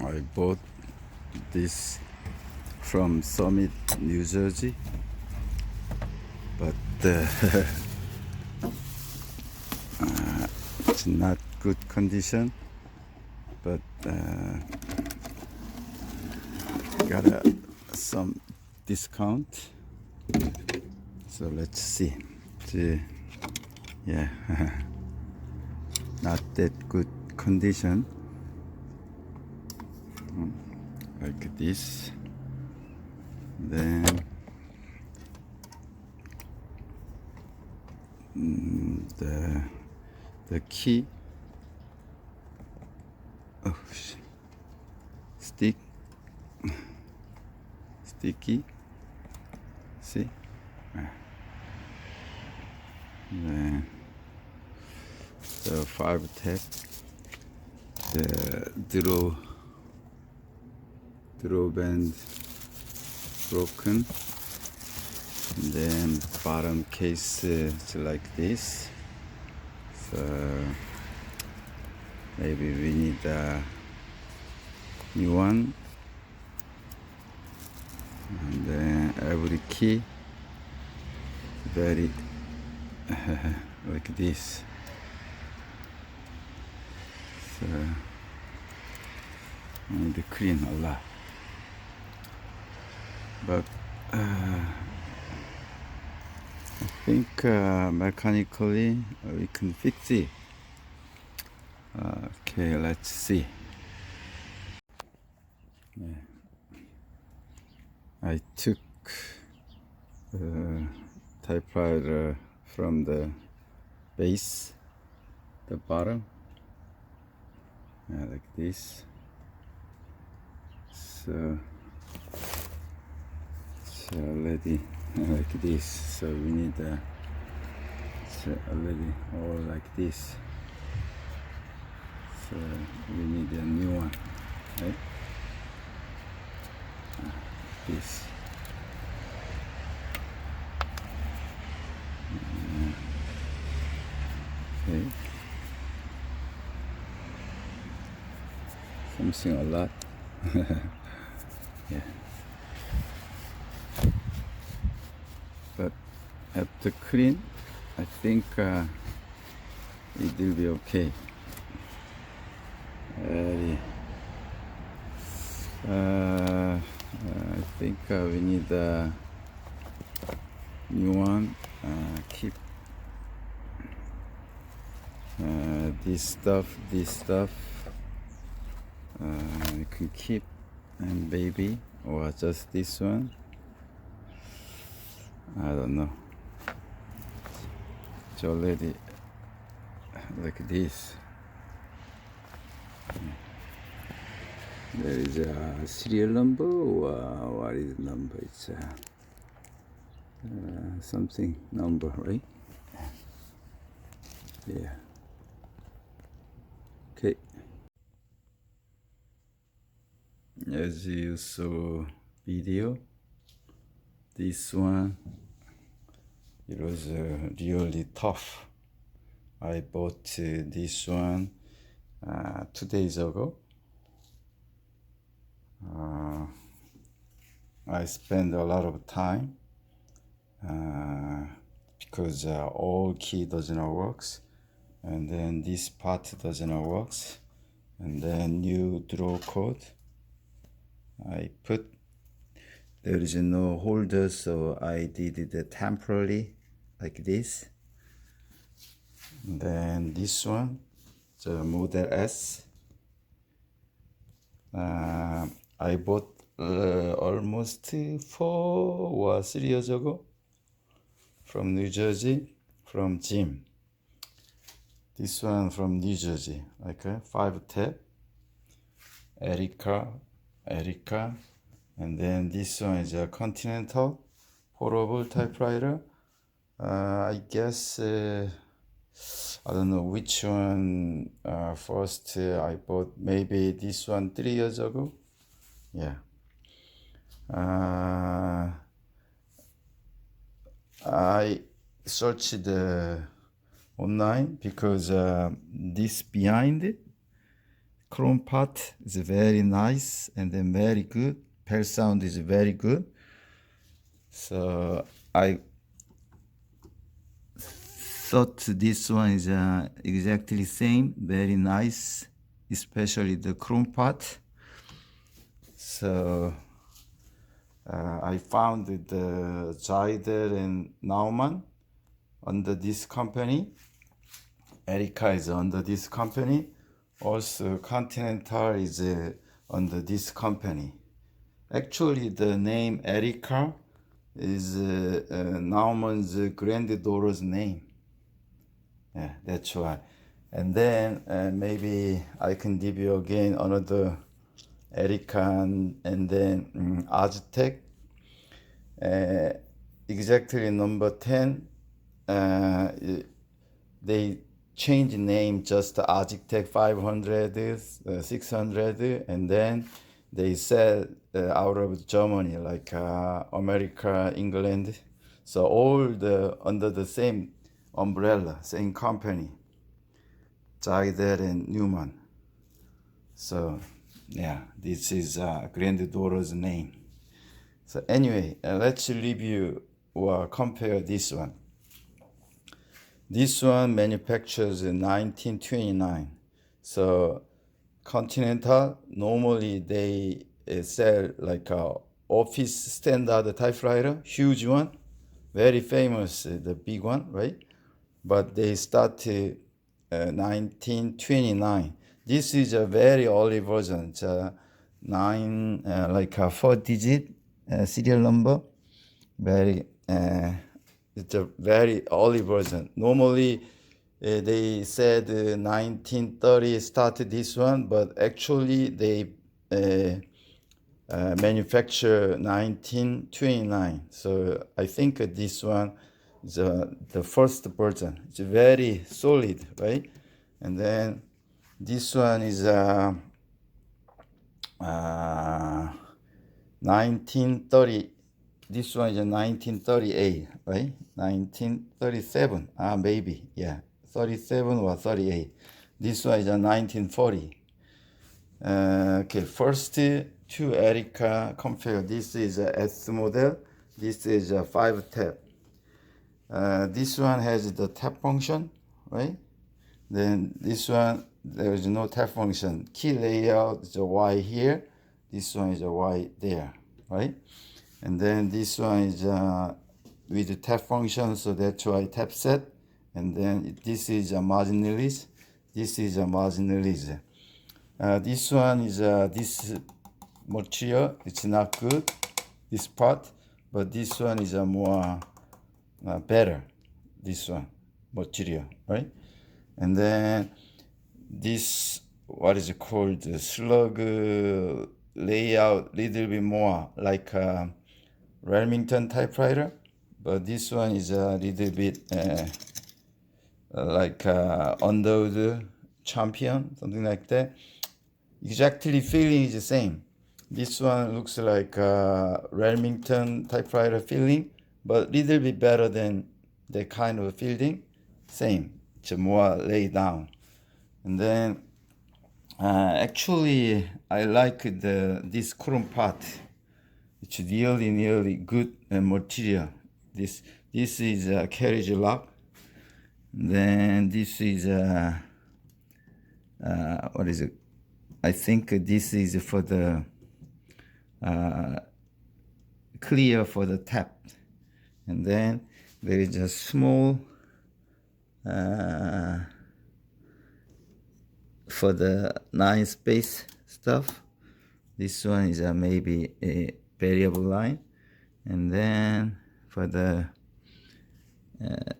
I bought this from Summit, New Jersey, but it's not good condition, but got some discount, so let's see. Yeah, not that good condition, like this. Then the key, sticky, see. Then the 5 tap, the draw band broken, and then bottom case is like this, so maybe we need a new one. And then every key very like this, so I need to clean a lot, but I think mechanically we can fix it. Okay, let's see. I took typewriter from the base, the bottom, like this. So it's already like this. So we need it's already all like this. So we need a new one, right? This. Okay. Something a lot. Yeah. But after clean, I think it will be okay. I think we need a new one. Keep this stuff. You can keep, and baby, or just this one. I don't know. It's already like this. There is a serial number, or what is the number? It's something number, right? Yeah. Okay. As you saw video, this one, it was really tough. I bought this one 2 days ago. I spent a lot of time because all key doesn't works, and then this part doesn't works, and then new draw code I put. There is no holder, so I did it temporarily like this. And then this one, the Model S, I bought almost 4 or 3 years ago from New Jersey, from Jim. This one from New Jersey, like a 5 tap, Erika, and then this one is a Continental portable typewriter. I guess I don't know which one first I bought. Maybe this one 3 years ago. Yeah. I searched online because this behind it chrome part is very nice and then very good. Bell sound is very good. So I thought this one is exactly same, very nice, especially the chrome part. So I found the Zyder and Naumann under this company. Erika is under this company. Also, Continental is under this company. Actually, the name Erika is Naumann's granddaughter's name. Yeah, that's why. And then maybe I can give you again another Erika and then Aztec. Exactly number 10. They change name just Aztec 500, 600, and then they sell out of Germany, like America, England. So all the under the same umbrella, same company, Zyder and Newman. So yeah, this is granddaughter's name. So anyway, let's review or compare this one. This one manufactures in 1929. So Continental, normally they sell like a office standard typewriter, huge one, very famous, the big one, right? But they started 1929. This is a very early version. It's a like a 4-digit serial number. It's a very early version. Normally, they said 1930 started this one, but actually they manufacture 1929. So I think this one is the first version. It's very solid, right? And then this one is 1930. This one is 1938, right? 1937, maybe, yeah, 37 or 38. This one is a 1940. Okay, first two Erika compare. This is a S model. This is a 5-tap. This one has the tap function, right? Then this one, there is no tap function. Key layout is a Y here. This one is a Y there, right? And then this one is with the tap function, so that's why tap set. And then this is a margin release. This is a margin release. This one is this material. It's not good, this part, but this one is a more better. This one material, right? And then this, what is it called? The slug layout, little bit more like Remington typewriter, but this one is a little bit like Underwood Champion, something like that. Exactly feeling is the same. This one looks like Remington typewriter feeling, but little bit better than the kind of feeling. Same, it's more laid down. And then actually I like this chrome part. It's really good material. This is a carriage lock. Then this is what is it? I think this is for the clear for the tap. And then there is a small for the 9 space stuff. This one is maybe a variable line. And then for the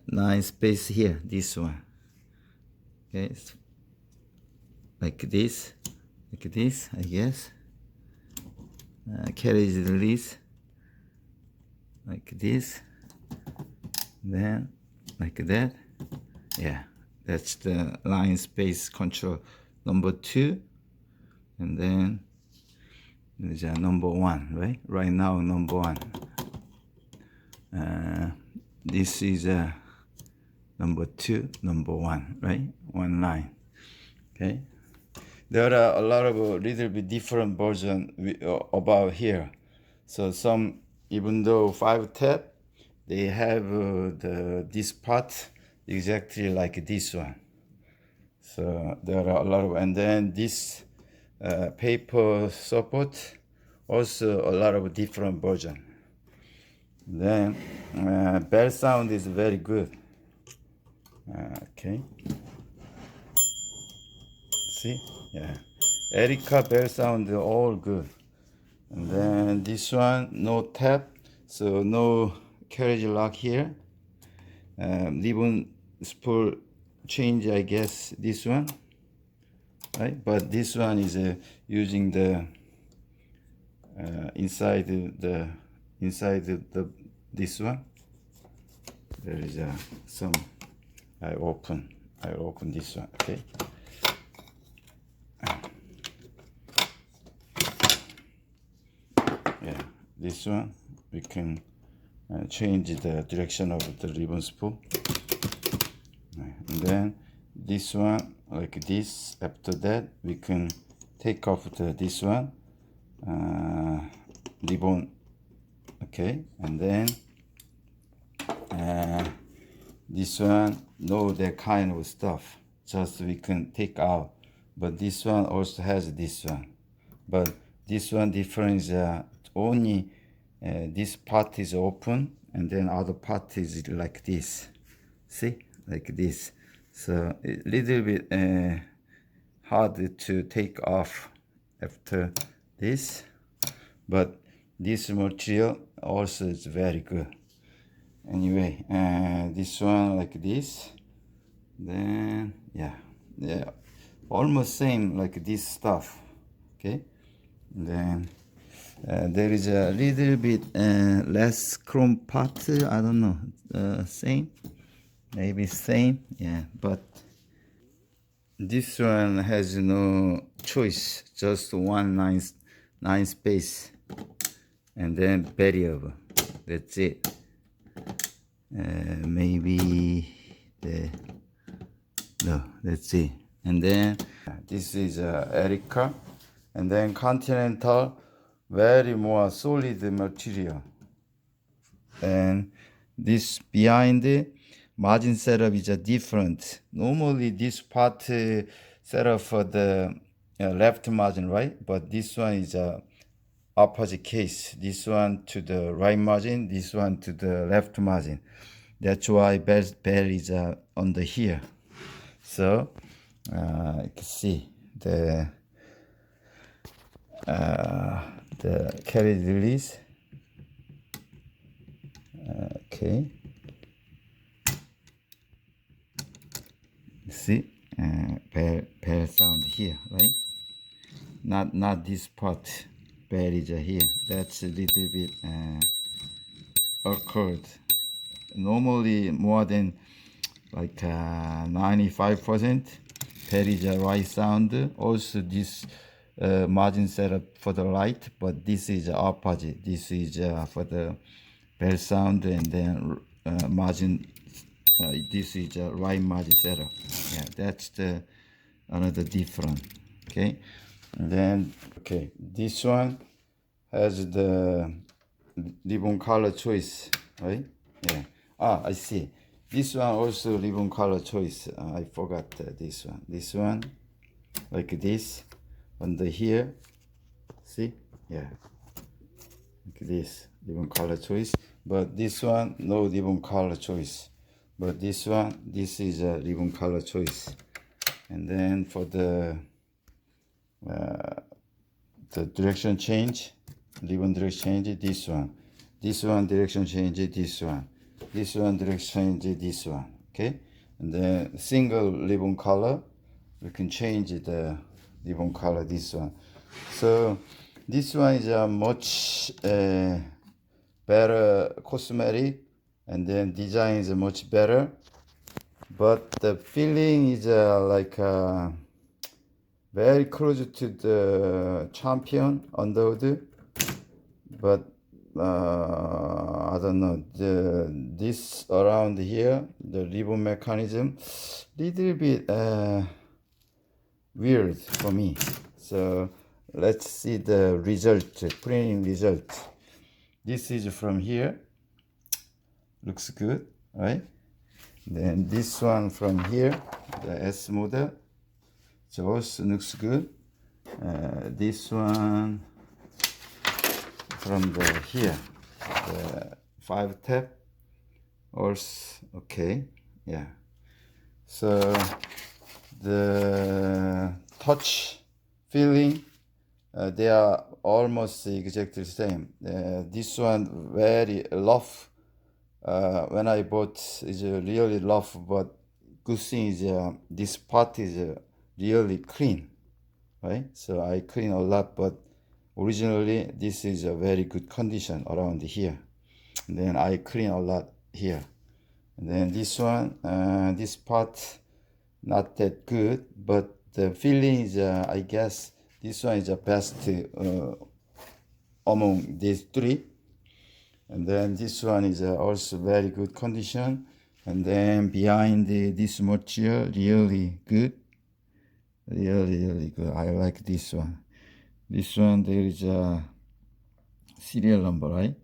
9 space here, this one. Okay, like this, I guess. Carriage release, like this. Then like that. Yeah, that's the line space control number 2. And then there's a number 1, right? Right now, number 1. This is number 2, number 1, right? 1 line. Okay. there are a lot of little bit different version about here. So some, even though 5 tab, they have this part exactly like this one. So there are a lot of, and then this paper support, also a lot of different version. Then bell sound is very good. Okay. See? Yeah. Erika bell sound all good. And then this one, no tap, so no carriage lock here. Ribbon spool change, I guess, this one, right? But this one is using the inside this one. There is some. I open this one. Okay. Yeah, this one we can change the direction of the ribbon spool. And then this one like this. After that we can take off this one ribbon. Okay, and then this one, no, that kind of stuff, just we can take out. But this one also has this one, but this one difference only this part is open and then other part is like this. See, like this. So a little bit hard to take off after this, but this material also is very good. Anyway, this one like this, then yeah, almost same like this stuff. Okay, then there is a little bit less chrome part. I don't know, same, maybe same, yeah, but this one has no choice, just one line space and then variable, that's it. Maybe no, that's it. And then this is Erika, and then Continental, very more solid material. And this behind margin setup is different. Normally this part set up for the left margin, right? But this one is opposite case. This one to the right margin, this one to the left margin. That's why bell is under here. So you can see the carriage release. Okay. See, bell sound here, right? Not this part. Bell is here. That's a little bit occurred. Normally more than like 95% bell is a right sound. Also this margin setup for the light, but this is opposite. This is for the bell sound, and then margin. This is a right margin setup. Yeah, that's the another different. Okay, and then okay, this one has the ribbon color choice, right? Yeah. I see. This one also ribbon color choice. I forgot this one. This one, like this, under here. See? Yeah. Like this, ribbon color choice. But this one, no ribbon color choice. But this one, this is a ribbon color choice. And then for the direction change, ribbon direction change, this one. This one direction change, this one. This one direction change, this one. Okay? And then single ribbon color, we can change the ribbon color, this one. So this one is a much better cosmetic, and then design is much better, but the feeling is like very close to the champion underwood, but I don't know, this around here, the ribbon mechanism, little bit weird for me. So let's see the result, printing result. This is from here. Looks good, right? Then this one from here, the S model, it also looks good. This one from the here, the 5 tap, also okay, yeah. So the touch feeling, they are almost exactly the same. This one very rough. When I bought is really rough, but good thing is this part is really clean, right? So I clean a lot, but originally this is a very good condition around here. And then I clean a lot here. And then this one, this part not that good, but the feeling is I guess this one is the best among these three. And then this one is also very good condition. And then behind this material, really good. Really good. I like this one. This one, there is a serial number, right?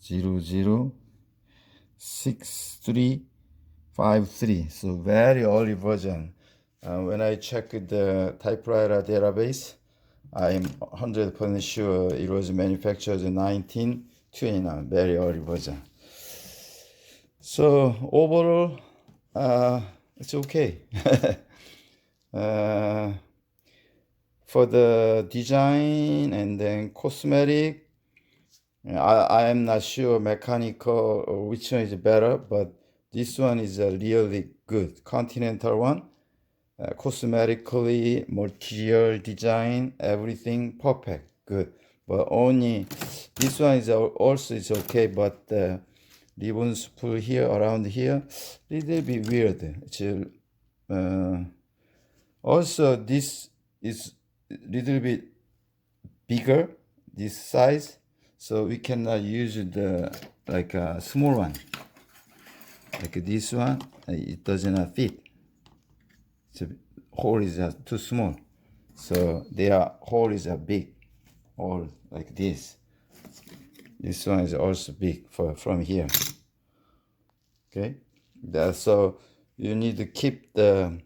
006353. So very early version. When I checked the typewriter database, I'm 100% sure it was manufactured in 1929, very early version. So overall, it's okay. For the design and then cosmetic, I am not sure mechanical or which one is better, but this one is a really good Continental one. Cosmetically, material, design, everything perfect, good. But only this one is also is okay, but the ribbon spool here around here, little bit weird. It's also this is little bit bigger, this size, so we cannot use the like a small one, like this one. It does not fit. The hole is too small, so their hole is big, or like this. This one is also big from here. Okay, so you need to keep the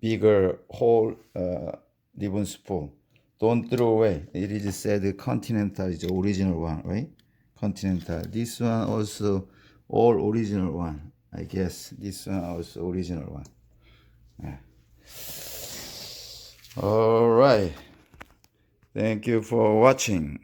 bigger hole ribbon spool. Don't throw away. It is said Continental is the original one, right? Continental. This one also all original one. I guess this one also original one. Yeah. All right. Thank you for watching.